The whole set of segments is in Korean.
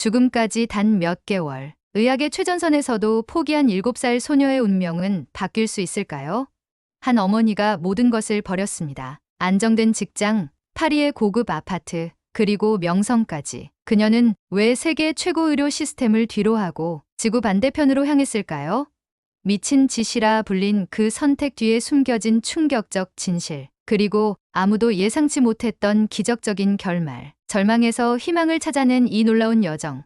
죽음까지 단 몇 개월. 의학의 최전선에서도 포기한 7살 소녀의 운명은 바뀔 수 있을까요? 한 어머니가 모든 것을 버렸습니다. 안정된 직장, 파리의 고급 아파트, 그리고 명성까지. 그녀는 왜 세계 최고 의료 시스템을 뒤로하고 지구 반대편으로 향했을까요? 미친 짓이라 불린 그 선택 뒤에 숨겨진 충격적 진실, 그리고 아무도 예상치 못했던 기적적인 결말. 절망에서 희망을 찾아낸 이 놀라운 여정.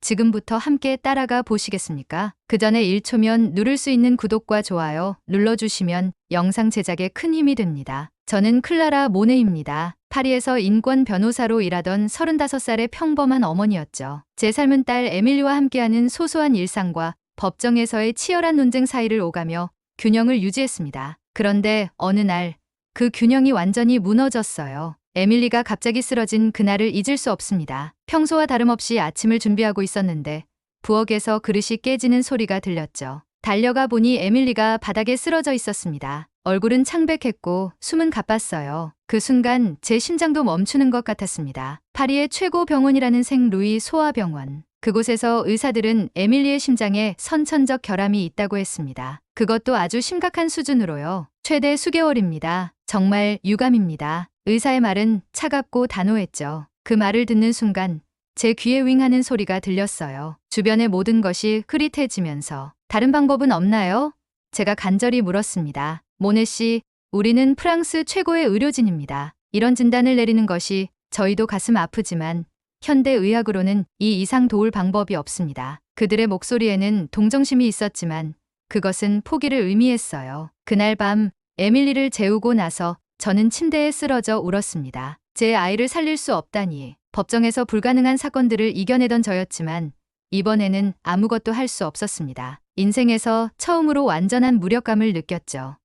지금부터 함께 따라가 보시겠습니까? 그 전에 1초면 누를 수 있는 구독과 좋아요 눌러주시면 영상 제작에 큰 힘이 됩니다. 저는 클라라 모네입니다. 파리에서 인권 변호사로 일하던 35살의 평범한 어머니였죠. 제 삶은 딸 에밀리와 함께하는 소소한 일상과 법정에서의 치열한 논쟁 사이를 오가며 균형을 유지했습니다. 그런데 어느 날 그 균형이 완전히 무너졌어요. 에밀리가 갑자기 쓰러진 그날을 잊을 수 없습니다. 평소와 다름없이 아침을 준비하고 있었는데 부엌에서 그릇이 깨지는 소리가 들렸죠. 달려가 보니 에밀리가 바닥에 쓰러져 있었습니다. 얼굴은 창백했고 숨은 가빴어요. 그 순간 제 심장도 멈추는 것 같았습니다. 파리의 최고 병원이라는 생 루이 소아병원. 그곳에서 의사들은 에밀리의 심장에 선천적 결함이 있다고 했습니다. 그것도 아주 심각한 수준으로요. 최대 수개월입니다. 정말 유감입니다. 의사의 말은 차갑고 단호했죠. 그 말을 듣는 순간 제 귀에 윙하는 소리가 들렸어요. 주변의 모든 것이 흐릿해지면서 다른 방법은 없나요? 제가 간절히 물었습니다. 모네 씨, 우리는 프랑스 최고의 의료진입니다. 이런 진단을 내리는 것이 저희도 가슴 아프지만 현대 의학으로는 이 이상 도울 방법이 없습니다. 그들의 목소리에는 동정심이 있었지만 그것은 포기를 의미했어요. 그날 밤 에밀리를 재우고 나서 저는 침대에 쓰러져 울었습니다. 제 아이를 살릴 수 없다니. 법정에서 불가능한 사건들을 이겨내던 저였지만 이번에는 아무것도 할 수 없었습니다. 인생에서 처음으로 완전한 무력감을 느꼈죠.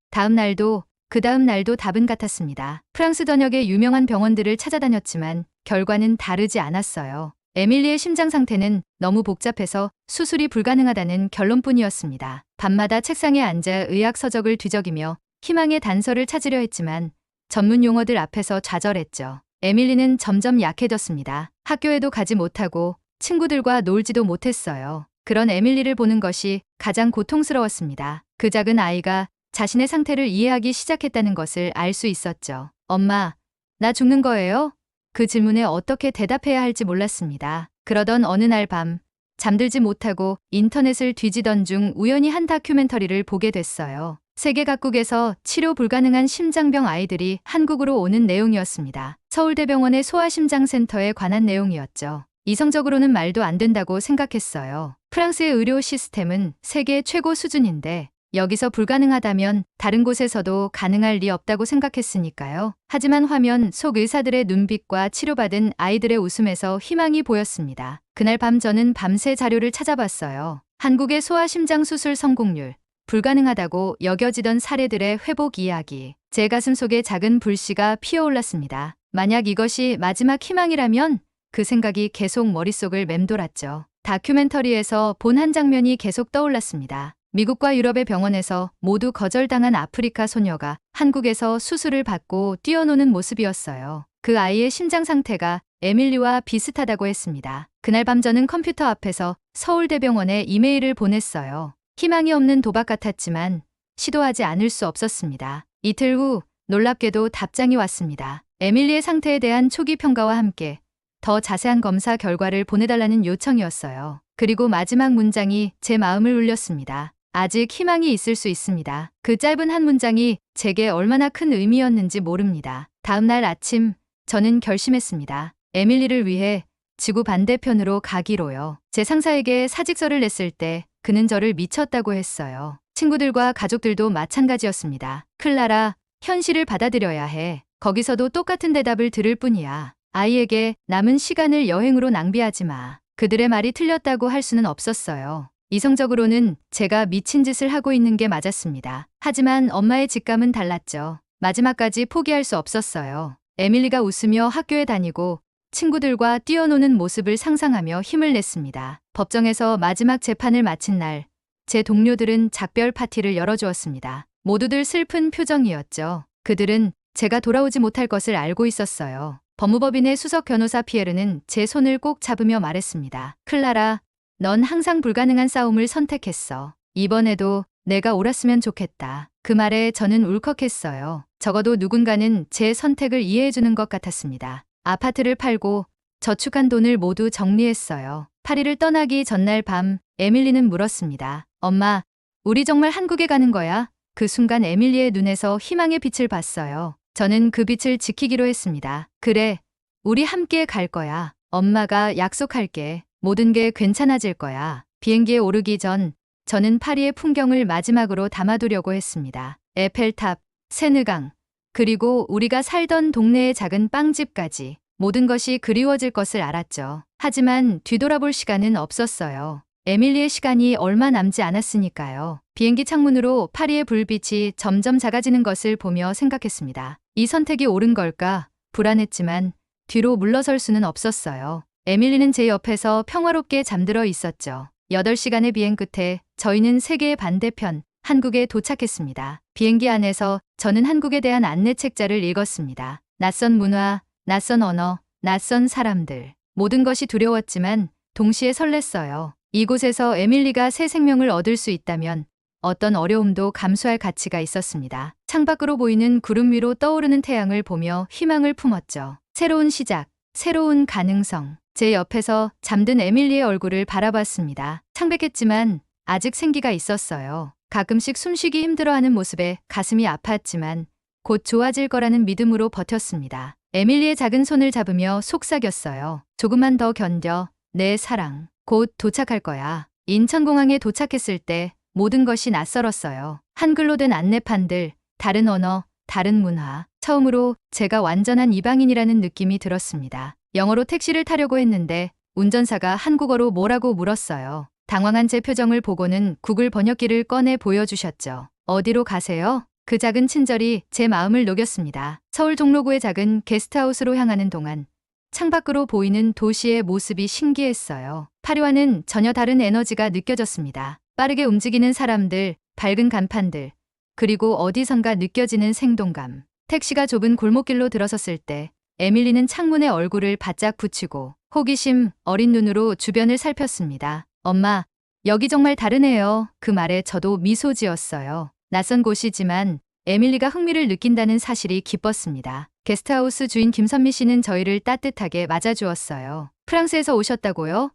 그 다음 날도 답은 같았습니다. 프랑스 전역의 유명한 병원들을 찾아다녔지만 결과는 다르지 않았어요. 에밀리의 심장 상태는 너무 복잡해서 수술이 불가능하다는 결론뿐이었습니다. 밤마다 책상에 앉아 의학 서적을 뒤적이며 희망의 단서를 찾으려 했지만 전문 용어들 앞에서 좌절했죠. 에밀리는 점점 약해졌습니다. 학교에도 가지 못하고 친구들과 놀지도 못했어요. 그런 에밀리를 보는 것이 가장 고통스러웠습니다. 그 작은 아이가 자신의 상태를 이해하기 시작했다는 것을 알 수 있었죠. 엄마, 나 죽는 거예요? 그 질문에 어떻게 대답해야 할지 몰랐습니다. 그러던 어느 날 밤, 잠들지 못하고 인터넷을 뒤지던 중 우연히 한 다큐멘터리를 보게 됐어요. 세계 각국에서 치료 불가능한 심장병 아이들이 한국으로 오는 내용이었습니다. 서울대병원의 소아심장센터에 관한 내용이었죠. 이성적으로는 말도 안 된다고 생각했어요. 프랑스의 의료 시스템은 세계 최고 수준인데 여기서 불가능하다면 다른 곳에서도 가능할 리 없다고 생각했으니까요. 하지만 화면 속 의사들의 눈빛과 치료받은 아이들의 웃음에서 희망이 보였습니다. 그날 밤 저는 밤새 자료를 찾아봤어요. 한국의 소아심장 수술 성공률, 불가능하다고 여겨지던 사례들의 회복 이야기. 제 가슴 속에 작은 불씨가 피어올랐습니다. 만약 이것이 마지막 희망이라면 그 생각이 계속 머릿속을 맴돌았죠. 다큐멘터리에서 본 한 장면이 계속 떠올랐습니다. 미국과 유럽의 병원에서 모두 거절당한 아프리카 소녀가 한국에서 수술을 받고 뛰어노는 모습이었어요. 그 아이의 심장 상태가 에밀리와 비슷하다고 했습니다. 그날 밤 저는 컴퓨터 앞에서 서울대병원에 이메일을 보냈어요. 희망이 없는 도박 같았지만 시도하지 않을 수 없었습니다. 이틀 후 놀랍게도 답장이 왔습니다. 에밀리의 상태에 대한 초기 평가와 함께 더 자세한 검사 결과를 보내달라는 요청이었어요. 그리고 마지막 문장이 제 마음을 울렸습니다. 아직 희망이 있을 수 있습니다. 그 짧은 한 문장이 제게 얼마나 큰 의미였는지 모릅니다. 다음 날 아침 저는 결심했습니다. 에밀리를 위해 지구 반대편으로 가기로요. 제 상사에게 사직서를 냈을 때 그는 저를 미쳤다고 했어요. 친구들과 가족들도 마찬가지였습니다. 클라라, 현실을 받아들여야 해. 거기서도 똑같은 대답을 들을 뿐이야. 아이에게 남은 시간을 여행으로 낭비하지 마. 그들의 말이 틀렸다고 할 수는 없었어요. 이성적으로는 제가 미친 짓을 하고 있는 게 맞았습니다. 하지만 엄마의 직감은 달랐죠. 마지막까지 포기할 수 없었어요. 에밀리가 웃으며 학교에 다니고 친구들과 뛰어노는 모습을 상상하며 힘을 냈습니다. 법정에서 마지막 재판을 마친 날, 제 동료들은 작별 파티를 열어주었습니다. 모두들 슬픈 표정이었죠. 그들은 제가 돌아오지 못할 것을 알고 있었어요. 법무법인의 수석 변호사 피에르는 제 손을 꼭 잡으며 말했습니다. 클라라, 넌 항상 불가능한 싸움을 선택했어. 이번에도 내가 옳았으면 좋겠다. 그 말에 저는 울컥했어요. 적어도 누군가는 제 선택을 이해해주는 것 같았습니다. 아파트를 팔고 저축한 돈을 모두 정리했어요. 파리를 떠나기 전날 밤 에밀리는 물었습니다. 엄마, 우리 정말 한국에 가는 거야? 그 순간 에밀리의 눈에서 희망의 빛을 봤어요. 저는 그 빛을 지키기로 했습니다. 그래, 우리 함께 갈 거야. 엄마가 약속할게. 모든 게 괜찮아질 거야. 비행기에 오르기 전 저는 파리의 풍경을 마지막으로 담아두려고 했습니다. 에펠탑, 세느강, 그리고 우리가 살던 동네의 작은 빵집까지 모든 것이 그리워질 것을 알았죠. 하지만 뒤돌아볼 시간은 없었어요. 에밀리의 시간이 얼마 남지 않았으니까요. 비행기 창문으로 파리의 불빛이 점점 작아지는 것을 보며 생각했습니다. 이 선택이 옳은 걸까? 불안했지만 뒤로 물러설 수는 없었어요. 에밀리는 제 옆에서 평화롭게 잠들어 있었죠. 8시간의 비행 끝에 저희는 세계의 반대편, 한국에 도착했습니다. 비행기 안에서 저는 한국에 대한 안내 책자를 읽었습니다. 낯선 문화, 낯선 언어, 낯선 사람들. 모든 것이 두려웠지만 동시에 설렜어요. 이곳에서 에밀리가 새 생명을 얻을 수 있다면 어떤 어려움도 감수할 가치가 있었습니다. 창밖으로 보이는 구름 위로 떠오르는 태양을 보며 희망을 품었죠. 새로운 시작, 새로운 가능성. 제 옆에서 잠든 에밀리의 얼굴을 바라봤습니다. 창백했지만 아직 생기가 있었어요. 가끔씩 숨쉬기 힘들어하는 모습에 가슴이 아팠지만 곧 좋아질 거라는 믿음으로 버텼습니다. 에밀리의 작은 손을 잡으며 속삭였어요. 조금만 더 견뎌, 내 사랑. 곧 도착할 거야. 인천공항에 도착했을 때 모든 것이 낯설었어요. 한글로 된 안내판들, 다른 언어, 다른 문화. 처음으로 제가 완전한 이방인이라는 느낌이 들었습니다. 영어로 택시를 타려고 했는데 운전사가 한국어로 뭐라고 물었어요. 당황한 제 표정을 보고는 구글 번역기를 꺼내 보여주셨죠. 어디로 가세요? 그 작은 친절이 제 마음을 녹였습니다. 서울 종로구의 작은 게스트하우스로 향하는 동안 창밖으로 보이는 도시의 모습이 신기했어요. 파리와는 전혀 다른 에너지가 느껴졌습니다. 빠르게 움직이는 사람들, 밝은 간판들, 그리고 어디선가 느껴지는 생동감. 택시가 좁은 골목길로 들어섰을 때 에밀리는 창문에 얼굴을 바짝 붙이고 호기심 어린 눈으로 주변을 살폈습니다. 엄마, 여기 정말 다르네요. 그 말에 저도 미소 지었어요. 낯선 곳이지만 에밀리가 흥미를 느낀다는 사실이 기뻤습니다. 게스트하우스 주인 김선미 씨는 저희를 따뜻하게 맞아주었어요. 프랑스에서 오셨다고요?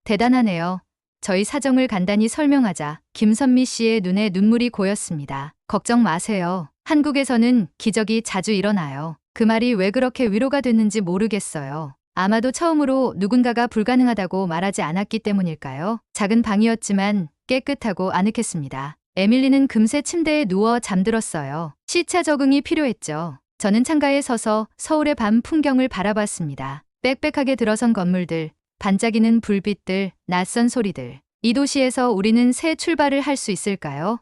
대단하네요. 저희 사정을 간단히 설명하자 김선미 씨의 눈에 눈물이 고였습니다. 걱정 마세요. 한국에서는 기적이 자주 일어나요. 그 말이 왜 그렇게 위로가 됐는지 모르겠어요. 아마도 처음으로 누군가가 불가능하다고 말하지 않았기 때문일까요? 작은 방이었지만 깨끗하고 아늑했습니다. 에밀리는 금세 침대에 누워 잠들었어요. 시차 적응이 필요했죠. 저는 창가에 서서 서울의 밤 풍경을 바라봤습니다. 빽빽하게 들어선 건물들, 반짝이는 불빛들, 낯선 소리들. 이 도시에서 우리는 새 출발을 할 수 있을까요?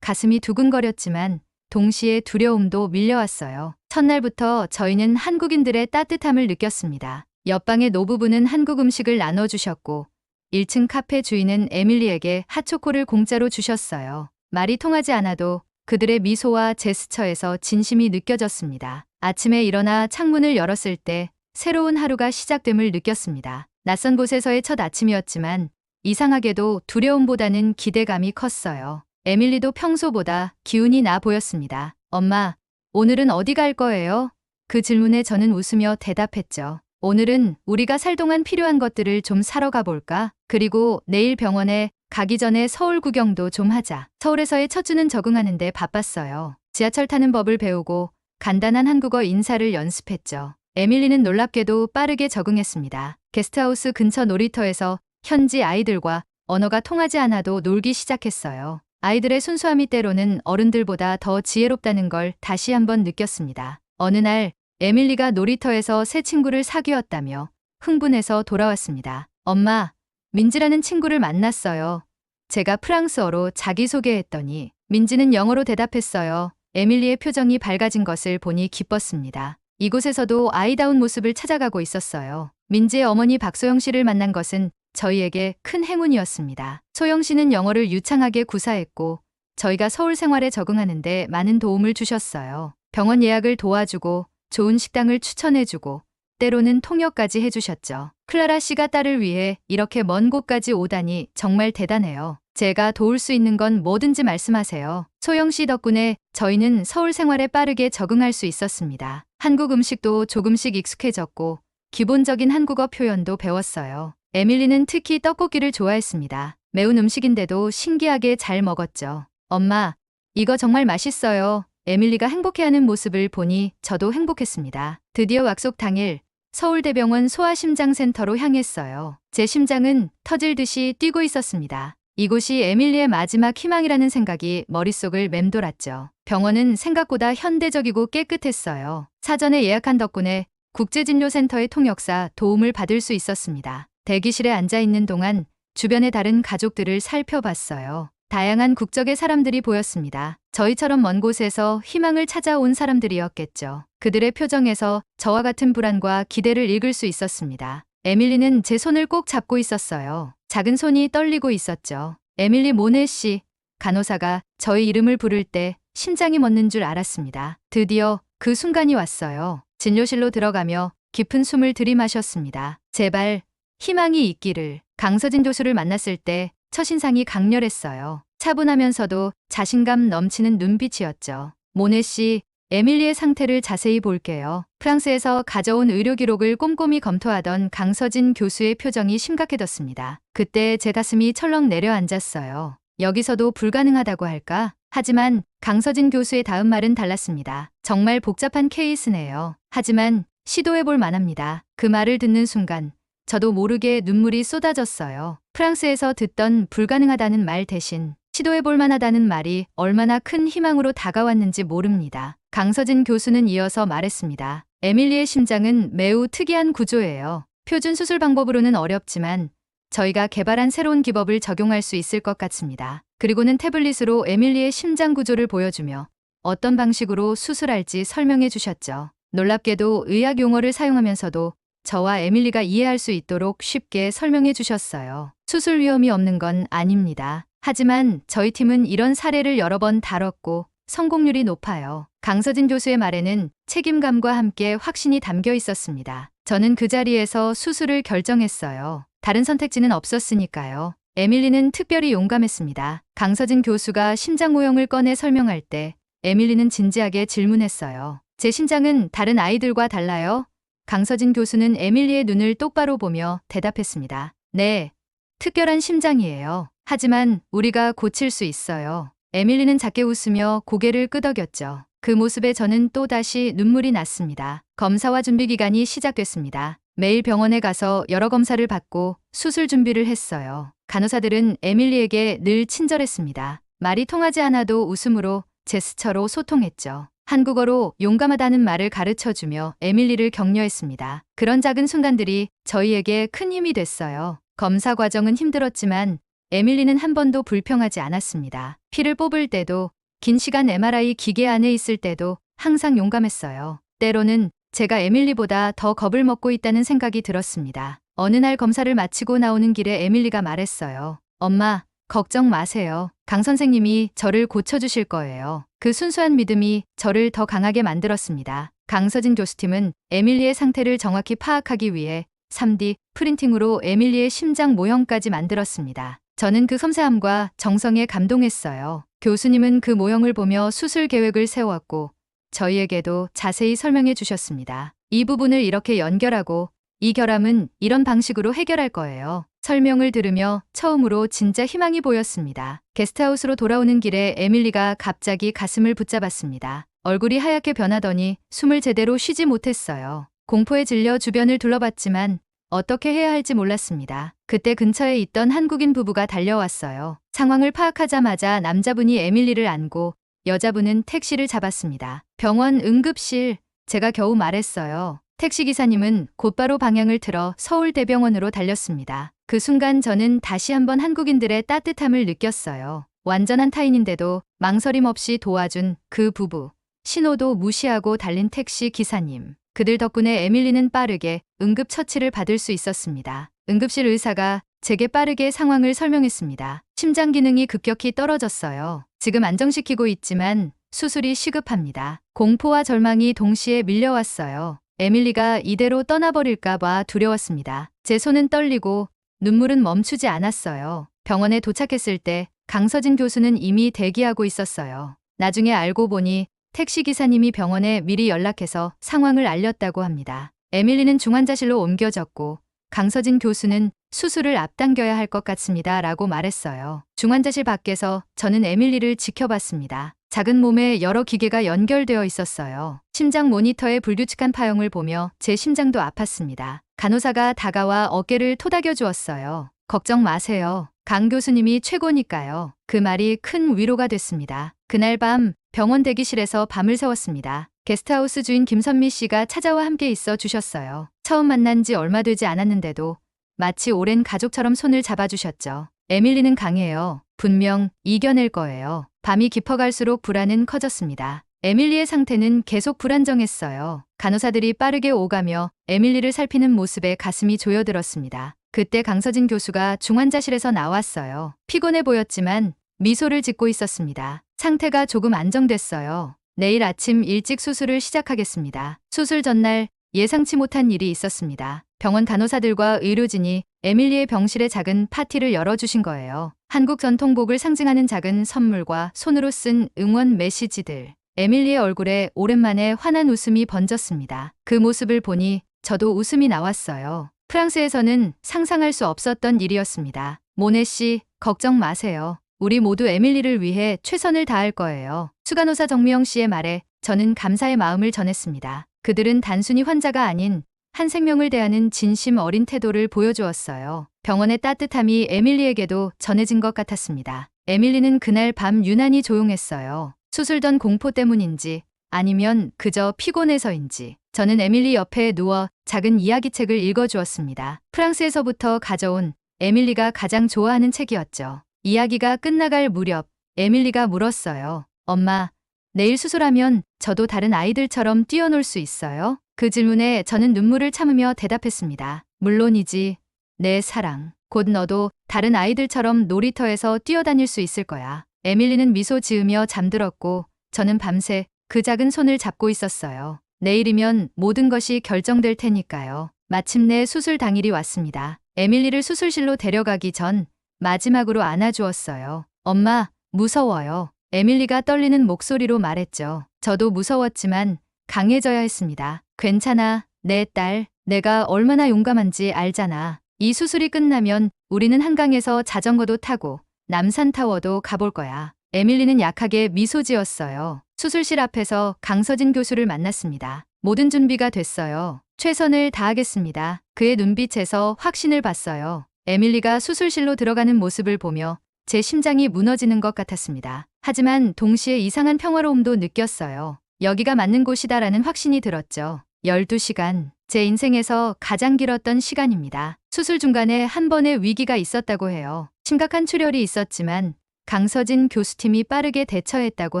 가슴이 두근거렸지만 동시에 두려움도 밀려왔어요. 첫날부터 저희는 한국인들의 따뜻함을 느꼈습니다. 옆방의 노부부는 한국 음식을 나눠주셨고 1층 카페 주인은 에밀리에게 핫초코를 공짜로 주셨어요. 말이 통하지 않아도 그들의 미소와 제스처에서 진심이 느껴졌습니다. 아침에 일어나 창문을 열었을 때 새로운 하루가 시작됨을 느꼈습니다. 낯선 곳에서의 첫 아침이었지만 이상하게도 두려움보다는 기대감이 컸어요. 에밀리도 평소보다 기운이 나 보였습니다. 엄마, 오늘은 어디 갈 거예요? 그 질문에 저는 웃으며 대답했죠. 오늘은 우리가 살 동안 필요한 것들을 좀 사러 가볼까? 그리고 내일 병원에 가기 전에 서울 구경도 좀 하자. 서울에서의 첫 주는 적응하는데 바빴어요. 지하철 타는 법을 배우고 간단한 한국어 인사를 연습했죠. 에밀리는 놀랍게도 빠르게 적응했습니다. 게스트하우스 근처 놀이터에서 현지 아이들과 언어가 통하지 않아도 놀기 시작했어요. 아이들의 순수함이 때로는 어른들보다 더 지혜롭다는 걸 다시 한번 느꼈습니다. 어느 날 에밀리가 놀이터에서 새 친구를 사귀었다며 흥분해서 돌아왔습니다. 엄마, 민지라는 친구를 만났어요. 제가 프랑스어로 자기소개했더니 민지는 영어로 대답했어요. 에밀리의 표정이 밝아진 것을 보니 기뻤습니다. 이곳에서도 아이다운 모습을 찾아가고 있었어요. 민지의 어머니 박소영 씨를 만난 것은 저희에게 큰 행운이었습니다. 소영 씨는 영어를 유창하게 구사했고 저희가 서울 생활에 적응하는데 많은 도움을 주셨어요. 병원 예약을 도와주고 좋은 식당을 추천해주고 때로는 통역까지 해주셨죠. 클라라 씨가 딸을 위해 이렇게 먼 곳까지 오다니 정말 대단해요. 제가 도울 수 있는 건 뭐든지 말씀하세요. 소영 씨 덕분에 저희는 서울 생활에 빠르게 적응할 수 있었습니다. 한국 음식도 조금씩 익숙해졌고 기본적인 한국어 표현도 배웠어요. 에밀리는 특히 떡볶이를 좋아했습니다. 매운 음식인데도 신기하게 잘 먹었죠. 엄마, 이거 정말 맛있어요. 에밀리가 행복해하는 모습을 보니 저도 행복했습니다. 드디어 약속 당일 서울대병원 소아심장센터로 향했어요. 제 심장은 터질 듯이 뛰고 있었습니다. 이곳이 에밀리의 마지막 희망이라는 생각이 머릿속을 맴돌았죠. 병원은 생각보다 현대적이고 깨끗했어요. 사전에 예약한 덕분에 국제진료센터의 통역사 도움을 받을 수 있었습니다. 대기실에 앉아 있는 동안 주변의 다른 가족들을 살펴봤어요. 다양한 국적의 사람들이 보였습니다. 저희처럼 먼 곳에서 희망을 찾아온 사람들이었겠죠. 그들의 표정에서 저와 같은 불안과 기대를 읽을 수 있었습니다. 에밀리는 제 손을 꼭 잡고 있었어요. 작은 손이 떨리고 있었죠. 에밀리 모네 씨, 간호사가 저희 이름을 부를 때 심장이 멎는 줄 알았습니다. 드디어 그 순간이 왔어요. 진료실로 들어가며 깊은 숨을 들이마셨습니다. 제발 희망이 있기를. 강서진 교수를 만났을 때 첫인상이 강렬했어요. 차분하면서도 자신감 넘치는 눈빛이었죠. 모네 씨, 에밀리의 상태를 자세히 볼게요. 프랑스에서 가져온 의료 기록을 꼼꼼히 검토하던 강서진 교수의 표정이 심각해졌습니다. 그때 제 가슴이 철렁 내려앉았어요. 여기서도 불가능하다고 할까? 하지만 강서진 교수의 다음 말은 달랐습니다. 정말 복잡한 케이스네요. 하지만 시도해볼 만합니다. 그 말을 듣는 순간 저도 모르게 눈물이 쏟아졌어요. 프랑스에서 듣던 불가능하다는 말 대신 시도해볼 만하다는 말이 얼마나 큰 희망으로 다가왔는지 모릅니다. 강서진 교수는 이어서 말했습니다. 에밀리의 심장은 매우 특이한 구조예요. 표준 수술 방법으로는 어렵지만 저희가 개발한 새로운 기법을 적용할 수 있을 것 같습니다. 그리고는 태블릿으로 에밀리의 심장 구조를 보여주며 어떤 방식으로 수술할지 설명해 주셨죠. 놀랍게도 의학 용어를 사용하면서도 저와 에밀리가 이해할 수 있도록 쉽게 설명해 주셨어요. 수술 위험이 없는 건 아닙니다. 하지만 저희 팀은 이런 사례를 여러 번 다뤘고 성공률이 높아요. 강서진 교수의 말에는 책임감과 함께 확신이 담겨 있었습니다. 저는 그 자리에서 수술을 결정했어요. 다른 선택지는 없었으니까요. 에밀리는 특별히 용감했습니다. 강서진 교수가 심장 모형을 꺼내 설명할 때 에밀리는 진지하게 질문했어요. 제 심장은 다른 아이들과 달라요? 강서진 교수는 에밀리의 눈을 똑바로 보며 대답했습니다. 네, 특별한 심장이에요. 하지만 우리가 고칠 수 있어요. 에밀리는 작게 웃으며 고개를 끄덕였죠. 그 모습에 저는 또다시 눈물이 났습니다. 검사와 준비 기간이 시작됐습니다. 매일 병원에 가서 여러 검사를 받고 수술 준비를 했어요. 간호사들은 에밀리에게 늘 친절했습니다. 말이 통하지 않아도 웃음으로 제스처로 소통했죠. 한국어로 용감하다는 말을 가르쳐주며 에밀리를 격려했습니다. 그런 작은 순간들이 저희에게 큰 힘이 됐어요. 검사 과정은 힘들었지만 에밀리는 한 번도 불평하지 않았습니다. 피를 뽑을 때도 긴 시간 MRI 기계 안에 있을 때도 항상 용감했어요. 때로는 제가 에밀리보다 더 겁을 먹고 있다는 생각이 들었습니다. 어느 날 검사를 마치고 나오는 길에 에밀리가 말했어요. 엄마, 걱정 마세요. 강 선생님이 저를 고쳐주실 거예요. 그 순수한 믿음이 저를 더 강하게 만들었습니다. 강서진 교수팀은 에밀리의 상태를 정확히 파악하기 위해 3D 프린팅으로 에밀리의 심장 모형까지 만들었습니다. 저는 그 섬세함과 정성에 감동했어요. 교수님은 그 모형을 보며 수술 계획을 세웠고 저희에게도 자세히 설명해 주셨습니다. 이 부분을 이렇게 연결하고 이 결함은 이런 방식으로 해결할 거예요. 설명을 들으며 처음으로 진짜 희망이 보였습니다. 게스트하우스로 돌아오는 길에 에밀리가 갑자기 가슴을 붙잡았습니다. 얼굴이 하얗게 변하더니 숨을 제대로 쉬지 못했어요. 공포에 질려 주변을 둘러봤지만 어떻게 해야 할지 몰랐습니다. 그때 근처에 있던 한국인 부부가 달려왔어요. 상황을 파악하자마자 남자분이 에밀리를 안고 여자분은 택시를 잡았습니다. 병원 응급실, 제가 겨우 말했어요. 택시기사님은 곧바로 방향을 틀어 서울대병원으로 달렸습니다. 그 순간 저는 다시 한번 한국인들의 따뜻함을 느꼈어요. 완전한 타인인데도 망설임 없이 도와준 그 부부, 신호도 무시하고 달린 택시 기사님. 그들 덕분에 에밀리는 빠르게 응급처치를 받을 수 있었습니다. 응급실 의사가 제게 빠르게 상황을 설명했습니다. 심장 기능이 급격히 떨어졌어요. 지금 안정시키고 있지만 수술이 시급합니다. 공포와 절망이 동시에 밀려왔어요. 에밀리가 이대로 떠나버릴까봐 두려웠습니다. 제 손은 떨리고 눈물은 멈추지 않았어요. 병원에 도착했을 때 강서진 교수는 이미 대기하고 있었어요. 나중에 알고 보니 택시기사님이 병원에 미리 연락해서 상황을 알렸다고 합니다. 에밀리는 중환자실로 옮겨졌고 강서진 교수는 수술을 앞당겨야 할 것 같습니다. 라고 말했어요. 중환자실 밖에서 저는 에밀리를 지켜봤습니다. 작은 몸에 여러 기계가 연결되어 있었어요. 심장 모니터의 불규칙한 파형을 보며 제 심장도 아팠습니다. 간호사가 다가와 어깨를 토닥여 주었어요. 걱정 마세요. 강 교수님이 최고니까요. 그 말이 큰 위로가 됐습니다. 그날 밤 병원 대기실에서 밤을 새웠습니다. 게스트하우스 주인 김선미 씨가 찾아와 함께 있어 주셨어요. 처음 만난 지 얼마 되지 않았는데도 마치 오랜 가족처럼 손을 잡아주셨죠. 에밀리는 강해요. 분명 이겨낼 거예요. 밤이 깊어갈수록 불안은 커졌습니다. 에밀리의 상태는 계속 불안정했어요. 간호사들이 빠르게 오가며 에밀리를 살피는 모습에 가슴이 조여들었습니다. 그때 강서진 교수가 중환자실에서 나왔어요. 피곤해 보였지만 미소를 짓고 있었습니다. 상태가 조금 안정됐어요. 내일 아침 일찍 수술을 시작하겠습니다. 수술 전날 예상치 못한 일이 있었습니다. 병원 간호사들과 의료진이 에밀리의 병실에 작은 파티를 열어주신 거예요. 한국 전통복을 상징하는 작은 선물과 손으로 쓴 응원 메시지들. 에밀리의 얼굴에 오랜만에 환한 웃음이 번졌습니다. 그 모습을 보니 저도 웃음이 나왔어요. 프랑스에서는 상상할 수 없었던 일이었습니다. 모네 씨, 걱정 마세요. 우리 모두 에밀리를 위해 최선을 다할 거예요. 수간호사 정미영 씨의 말에 저는 감사의 마음을 전했습니다. 그들은 단순히 환자가 아닌 한 생명을 대하는 진심 어린 태도를 보여주었어요. 병원의 따뜻함이 에밀리에게도 전해진 것 같았습니다. 에밀리는 그날 밤 유난히 조용했어요. 수술 전 공포 때문인지 아니면 그저 피곤해서인지 저는 에밀리 옆에 누워 작은 이야기책을 읽어주었습니다. 프랑스에서부터 가져온 에밀리가 가장 좋아하는 책이었죠. 이야기가 끝나갈 무렵 에밀리가 물었어요. 엄마, 내일 수술하면 저도 다른 아이들처럼 뛰어놀 수 있어요? 그 질문에 저는 눈물을 참으며 대답했습니다. 물론이지, 내 사랑. 곧 너도 다른 아이들처럼 놀이터에서 뛰어다닐 수 있을 거야. 에밀리는 미소 지으며 잠들었고 저는 밤새 그 작은 손을 잡고 있었어요. 내일이면 모든 것이 결정될 테니까요. 마침내 수술 당일이 왔습니다. 에밀리를 수술실로 데려가기 전 마지막으로 안아주었어요. 엄마, 무서워요. 에밀리가 떨리는 목소리로 말했죠. 저도 무서웠지만 강해져야 했습니다. 괜찮아, 내 딸. 내가 얼마나 용감한지 알잖아. 이 수술이 끝나면 우리는 한강에서 자전거도 타고 남산타워도 가볼 거야. 에밀리는 약하게 미소 지었어요. 수술실 앞에서 강서진 교수를 만났습니다. 모든 준비가 됐어요. 최선을 다하겠습니다. 그의 눈빛에서 확신을 봤어요. 에밀리가 수술실로 들어가는 모습을 보며 제 심장이 무너지는 것 같았습니다. 하지만 동시에 이상한 평화로움도 느꼈어요. 여기가 맞는 곳이다라는 확신이 들었죠. 12시간. 제 인생에서 가장 길었던 시간입니다. 수술 중간에 한 번의 위기가 있었다고 해요. 심각한 출혈이 있었지만 강서진 교수팀이 빠르게 대처했다고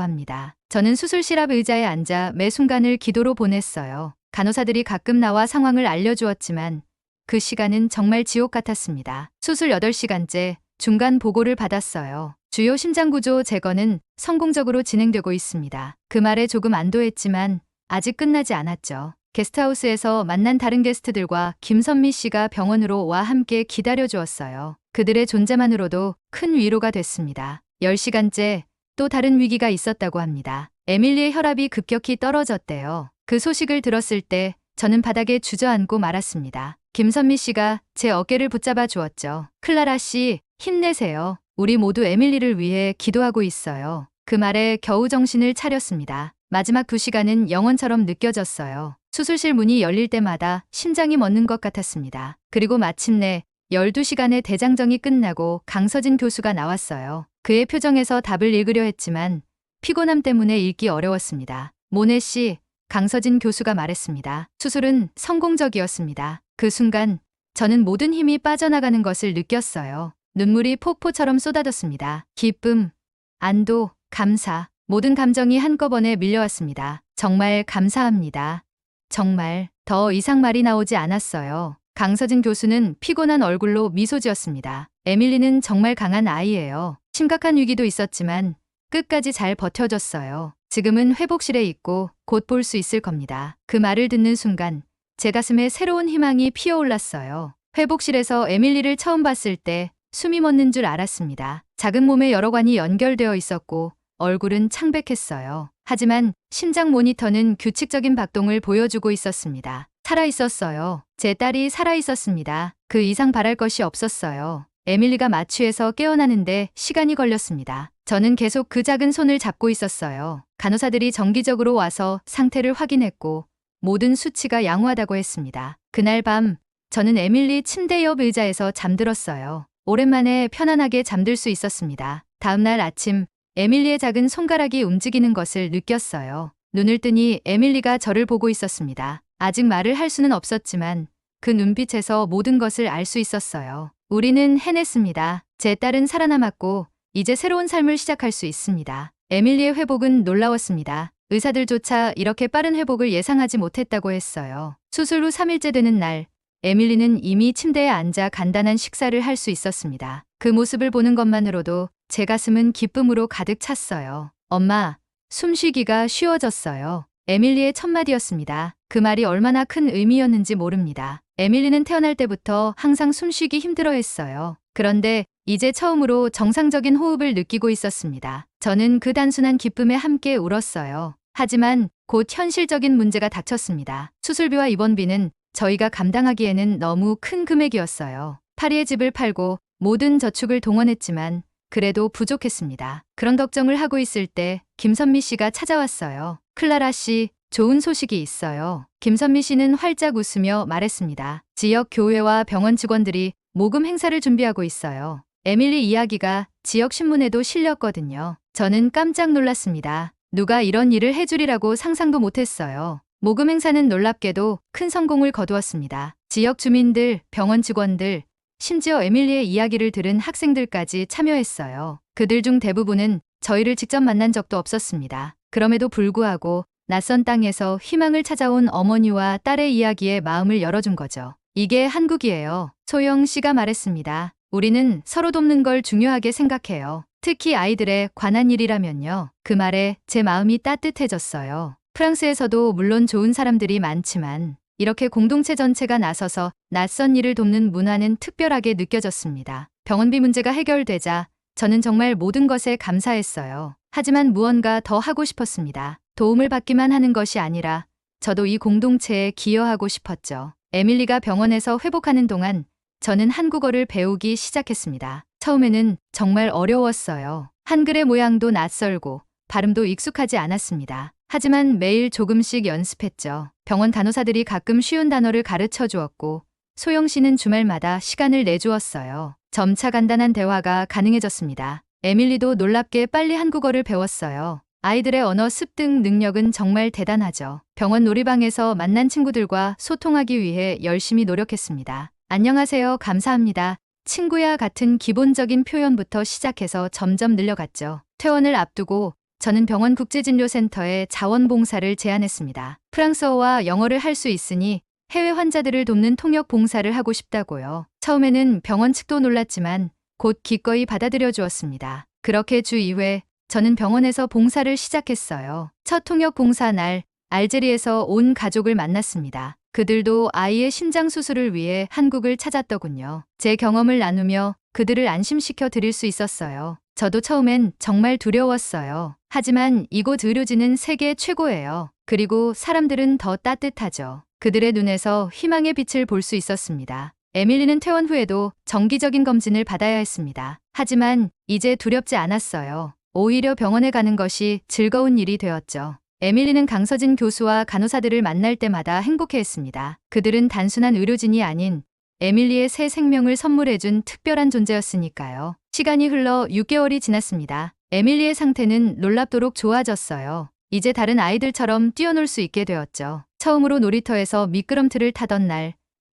합니다. 저는 수술실 앞 의자에 앉아 매 순간을 기도로 보냈어요. 간호사들이 가끔 나와 상황을 알려주었지만 그 시간은 정말 지옥 같았습니다. 수술 8시간째 중간 보고를 받았어요. 주요 심장구조 제거는 성공적으로 진행되고 있습니다. 그 말에 조금 안도했지만 아직 끝나지 않았죠. 게스트하우스에서 만난 다른 게스트들과 김선미 씨가 병원으로 와 함께 기다려주었어요. 그들의 존재만으로도 큰 위로가 됐습니다. 10시간째 또 다른 위기가 있었다고 합니다. 에밀리의 혈압이 급격히 떨어졌대요. 그 소식을 들었을 때 저는 바닥에 주저앉고 말았습니다. 김선미 씨가 제 어깨를 붙잡아 주었죠. 클라라 씨, 힘내세요. 우리 모두 에밀리를 위해 기도하고 있어요. 그 말에 겨우 정신을 차렸습니다. 마지막 2시간은 영원처럼 느껴졌어요. 수술실 문이 열릴 때마다 심장이 멎는 것 같았습니다. 그리고 마침내 12시간의 대장정이 끝나고 강서진 교수가 나왔어요. 그의 표정에서 답을 읽으려 했지만 피곤함 때문에 읽기 어려웠습니다. 모네 씨, 강서진 교수가 말했습니다. 수술은 성공적이었습니다. 그 순간 저는 모든 힘이 빠져나가는 것을 느꼈어요. 눈물이 폭포처럼 쏟아졌습니다. 기쁨, 안도, 감사, 모든 감정이 한꺼번에 밀려왔습니다. 정말 감사합니다. 정말 더 이상 말이 나오지 않았어요. 강서진 교수는 피곤한 얼굴로 미소 지었습니다. 에밀리는 정말 강한 아이예요. 심각한 위기도 있었지만 끝까지 잘 버텨줬어요. 지금은 회복실에 있고 곧 볼 수 있을 겁니다. 그 말을 듣는 순간 제 가슴에 새로운 희망이 피어올랐어요. 회복실에서 에밀리를 처음 봤을 때 숨이 멎는 줄 알았습니다. 작은 몸에 여러 관이 연결되어 있었고 얼굴은 창백했어요. 하지만 심장 모니터는 규칙적인 박동을 보여주고 있었습니다. 살아 있었어요. 제 딸이 살아 있었습니다. 그 이상 바랄 것이 없었어요. 에밀리가 마취해서 깨어나는데 시간이 걸렸습니다. 저는 계속 그 작은 손을 잡고 있었어요. 간호사들이 정기적으로 와서 상태를 확인했고 모든 수치가 양호하다고 했습니다. 그날 밤 저는 에밀리 침대 옆 의자에서 잠들었어요. 오랜만에 편안하게 잠들 수 있었습니다. 다음 날 아침 에밀리의 작은 손가락이 움직이는 것을 느꼈어요. 눈을 뜨니 에밀리가 저를 보고 있었습니다. 아직 말을 할 수는 없었지만 그 눈빛에서 모든 것을 알 수 있었어요. 우리는 해냈습니다. 제 딸은 살아남았고 이제 새로운 삶을 시작할 수 있습니다. 에밀리의 회복은 놀라웠습니다. 의사들조차 이렇게 빠른 회복을 예상하지 못했다고 했어요. 수술 후 3일째 되는 날, 에밀리는 이미 침대에 앉아 간단한 식사를 할 수 있었습니다. 그 모습을 보는 것만으로도 제 가슴은 기쁨으로 가득 찼어요. 엄마, 숨쉬기가 쉬워졌어요. 에밀리의 첫 마디였습니다. 그 말이 얼마나 큰 의미였는지 모릅니다. 에밀리는 태어날 때부터 항상 숨쉬기 힘들어했어요. 그런데 이제 처음으로 정상적인 호흡을 느끼고 있었습니다. 저는 그 단순한 기쁨에 함께 울었어요. 하지만 곧 현실적인 문제가 닥쳤습니다. 수술비와 입원비는 저희가 감당하기에는 너무 큰 금액이었어요. 파리의 집을 팔고 모든 저축을 동원했지만 그래도 부족했습니다. 그런 걱정을 하고 있을 때 김선미 씨가 찾아왔어요. 클라라 씨, 좋은 소식이 있어요. 김선미 씨는 활짝 웃으며 말했습니다. 지역 교회와 병원 직원들이 모금 행사를 준비하고 있어요. 에밀리 이야기가 지역 신문에도 실렸거든요. 저는 깜짝 놀랐습니다. 누가 이런 일을 해주리라고 상상도 못했어요. 모금 행사는 놀랍게도 큰 성공을 거두었습니다. 지역 주민들, 병원 직원들, 심지어 에밀리의 이야기를 들은 학생들까지 참여했어요. 그들 중 대부분은 저희를 직접 만난 적도 없었습니다. 그럼에도 불구하고 낯선 땅에서 희망을 찾아온 어머니와 딸의 이야기에 마음을 열어준 거죠. 이게 한국이에요. 소영 씨가 말했습니다. 우리는 서로 돕는 걸 중요하게 생각해요. 특히 아이들에 관한 일이라면요. 그 말에 제 마음이 따뜻해졌어요. 프랑스에서도 물론 좋은 사람들이 많지만 이렇게 공동체 전체가 나서서 낯선 일을 돕는 문화는 특별하게 느껴졌습니다. 병원비 문제가 해결되자 저는 정말 모든 것에 감사했어요. 하지만 무언가 더 하고 싶었습니다. 도움을 받기만 하는 것이 아니라 저도 이 공동체에 기여하고 싶었죠. 에밀리가 병원에서 회복하는 동안 저는 한국어를 배우기 시작했습니다. 처음에는 정말 어려웠어요. 한글의 모양도 낯설고 발음도 익숙하지 않았습니다. 하지만 매일 조금씩 연습했죠. 병원 간호사들이 가끔 쉬운 단어를 가르쳐 주었고 소영 씨는 주말마다 시간을 내주었어요. 점차 간단한 대화가 가능해졌습니다. 에밀리도 놀랍게 빨리 한국어를 배웠어요. 아이들의 언어 습득 능력은 정말 대단하죠. 병원 놀이방에서 만난 친구들과 소통하기 위해 열심히 노력했습니다. 안녕하세요, 감사합니다, 친구야 같은 기본적인 표현부터 시작해서 점점 늘려갔죠. 퇴원을 앞두고 저는 병원 국제진료센터에 자원봉사를 제안했습니다. 프랑스어와 영어를 할 수 있으니 해외 환자들을 돕는 통역 봉사를 하고 싶다고요. 처음에는 병원 측도 놀랐지만 곧 기꺼이 받아들여 주었습니다. 그렇게 주 2회 저는 병원에서 봉사를 시작했어요. 첫 통역 봉사 날 알제리에서 온 가족을 만났습니다. 그들도 아이의 심장 수술을 위해 한국을 찾았더군요. 제 경험을 나누며 그들을 안심시켜 드릴 수 있었어요. 저도 처음엔 정말 두려웠어요. 하지만 이곳 의료진은 세계 최고예요. 그리고 사람들은 더 따뜻하죠. 그들의 눈에서 희망의 빛을 볼 수 있었습니다. 에밀리는 퇴원 후에도 정기적인 검진을 받아야 했습니다. 하지만 이제 두렵지 않았어요. 오히려 병원에 가는 것이 즐거운 일이 되었죠. 에밀리는 강서진 교수와 간호사들을 만날 때마다 행복해했습니다. 그들은 단순한 의료진이 아닌 에밀리의 새 생명을 선물해준 특별한 존재였으니까요. 시간이 흘러 6개월이 지났습니다. 에밀리의 상태는 놀랍도록 좋아졌어요. 이제 다른 아이들처럼 뛰어놀 수 있게 되었죠. 처음으로 놀이터에서 미끄럼틀을 타던 날,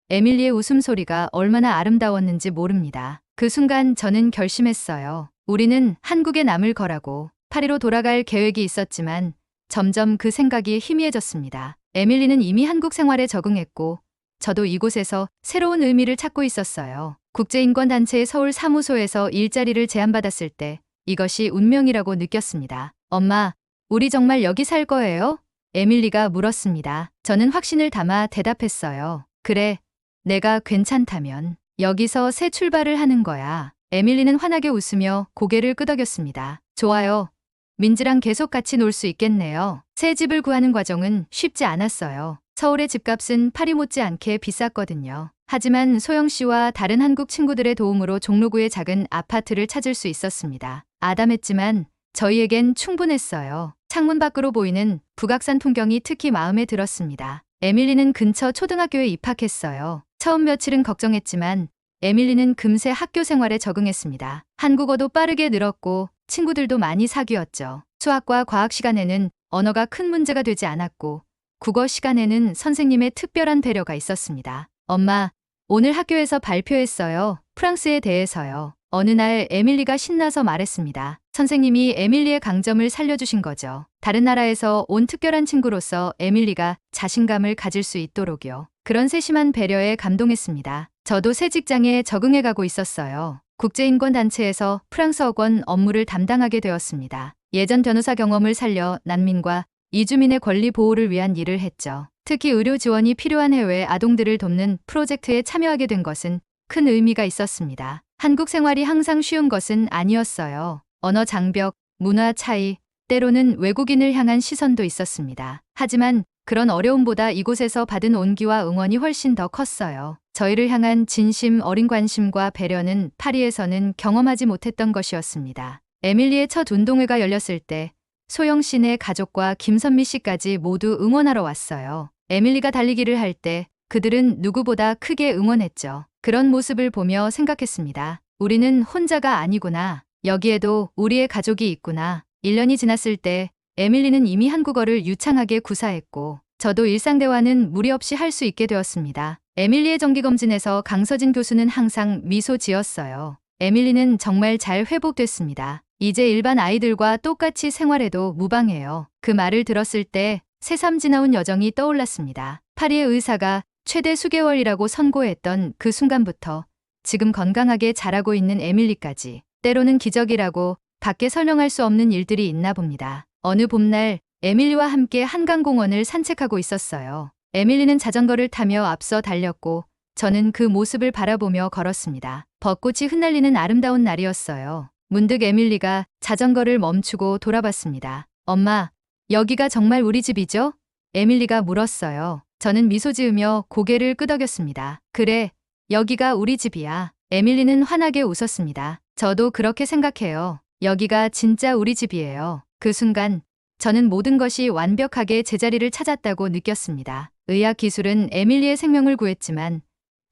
에밀리의 웃음소리가 얼마나 아름다웠는지 모릅니다. 그 순간 저는 결심했어요. 우리는 한국에 남을 거라고. 파리로 돌아갈 계획이 있었지만 점점 그 생각이 희미해졌습니다. 에밀리는 이미 한국 생활에 적응했고 저도 이곳에서 새로운 의미를 찾고 있었어요. 국제인권단체의 서울 사무소에서 일자리를 제안받았을 때 이것이 운명이라고 느꼈습니다. 엄마, 우리 정말 여기 살 거예요? 에밀리가 물었습니다. 저는 확신을 담아 대답했어요. 그래, 내가 괜찮다면 여기서 새 출발을 하는 거야. 에밀리는 환하게 웃으며 고개를 끄덕였습니다. 좋아요. 민지랑 계속 같이 놀 수 있겠네요. 새 집을 구하는 과정은 쉽지 않았어요. 서울의 집값은 파리 못지않게 비쌌거든요. 하지만 소영 씨와 다른 한국 친구들의 도움으로 종로구의 작은 아파트를 찾을 수 있었습니다. 아담했지만 저희에겐 충분했어요. 창문 밖으로 보이는 북악산 풍경이 특히 마음에 들었습니다. 에밀리는 근처 초등학교에 입학했어요. 처음 며칠은 걱정했지만 에밀리는 금세 학교 생활에 적응했습니다. 한국어도 빠르게 늘었고 친구들도 많이 사귀었죠. 수학과 과학 시간에는 언어가 큰 문제가 되지 않았고 국어 시간에는 선생님의 특별한 배려가 있었습니다. 엄마, 오늘 학교에서 발표했어요. 프랑스에 대해서요. 어느 날 에밀리가 신나서 말했습니다. 선생님이 에밀리의 강점을 살려주신 거죠. 다른 나라에서 온 특별한 친구로서 에밀리가 자신감을 가질 수 있도록요. 그런 세심한 배려에 감동했습니다. 저도 새 직장에 적응해 가고 있었어요. 국제인권단체에서 프랑스어권 업무를 담당하게 되었습니다. 예전 변호사 경험을 살려 난민과 이주민의 권리 보호를 위한 일을 했죠. 특히 의료 지원이 필요한 해외 아동들을 돕는 프로젝트에 참여하게 된 것은 큰 의미가 있었습니다. 한국 생활이 항상 쉬운 것은 아니었어요. 언어 장벽, 문화 차이, 때로는 외국인을 향한 시선도 있었습니다. 하지만 그런 어려움보다 이곳에서 받은 온기와 응원이 훨씬 더 컸어요. 저희를 향한 진심 어린 관심과 배려는 파리에서는 경험하지 못했던 것이었습니다. 에밀리의 첫 운동회가 열렸을 때 소영 씨네 가족과 김선미 씨까지 모두 응원하러 왔어요. 에밀리가 달리기를 할 때 그들은 누구보다 크게 응원했죠. 그런 모습을 보며 생각했습니다. 우리는 혼자가 아니구나. 여기에도 우리의 가족이 있구나. 1년이 지났을 때 에밀리는 이미 한국어를 유창하게 구사했고 저도 일상 대화는 무리 없이 할 수 있게 되었습니다. 에밀리의 정기검진에서 강서진 교수는 항상 미소 지었어요. 에밀리는 정말 잘 회복됐습니다. 이제 일반 아이들과 똑같이 생활해도 무방해요. 그 말을 들었을 때 새삼 지나온 여정이 떠올랐습니다. 파리의 의사가 최대 수개월이라고 선고했던 그 순간부터 지금 건강하게 자라고 있는 에밀리까지 때로는 기적이라고 밖에 설명할 수 없는 일들이 있나 봅니다. 어느 봄날 에밀리와 함께 한강공원을 산책하고 있었어요. 에밀리는 자전거를 타며 앞서 달렸고 저는 그 모습을 바라보며 걸었습니다. 벚꽃이 흩날리는 아름다운 날이었어요. 문득 에밀리가 자전거를 멈추고 돌아봤습니다. 엄마, 여기가 정말 우리 집이죠? 에밀리가 물었어요. 저는 미소 지으며 고개를 끄덕였습니다. 그래, 여기가 우리 집이야. 에밀리는 환하게 웃었습니다. 저도 그렇게 생각해요. 여기가 진짜 우리 집이에요. 그 순간 저는 모든 것이 완벽하게 제자리를 찾았다고 느꼈습니다. 의학 기술은 에밀리의 생명을 구했지만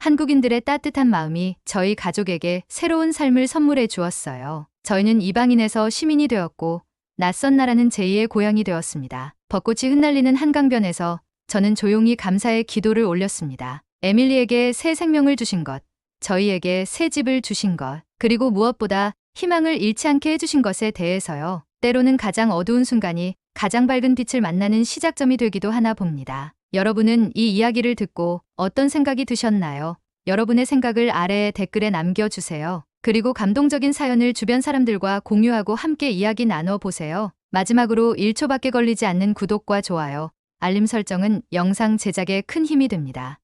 한국인들의 따뜻한 마음이 저희 가족에게 새로운 삶을 선물해 주었어요. 저희는 이방인에서 시민이 되었고 낯선 나라는 제2의 고향이 되었습니다. 벚꽃이 흩날리는 한강변에서 저는 조용히 감사의 기도를 올렸습니다. 에밀리에게 새 생명을 주신 것, 저희에게 새 집을 주신 것, 그리고 무엇보다 희망을 잃지 않게 해주신 것에 대해서요. 때로는 가장 어두운 순간이 가장 밝은 빛을 만나는 시작점이 되기도 하나 봅니다. 여러분은 이 이야기를 듣고 어떤 생각이 드셨나요? 여러분의 생각을 아래에 댓글에 남겨주세요. 그리고 감동적인 사연을 주변 사람들과 공유하고 함께 이야기 나눠보세요. 마지막으로 1초밖에 걸리지 않는 구독과 좋아요, 알림 설정은 영상 제작에 큰 힘이 됩니다.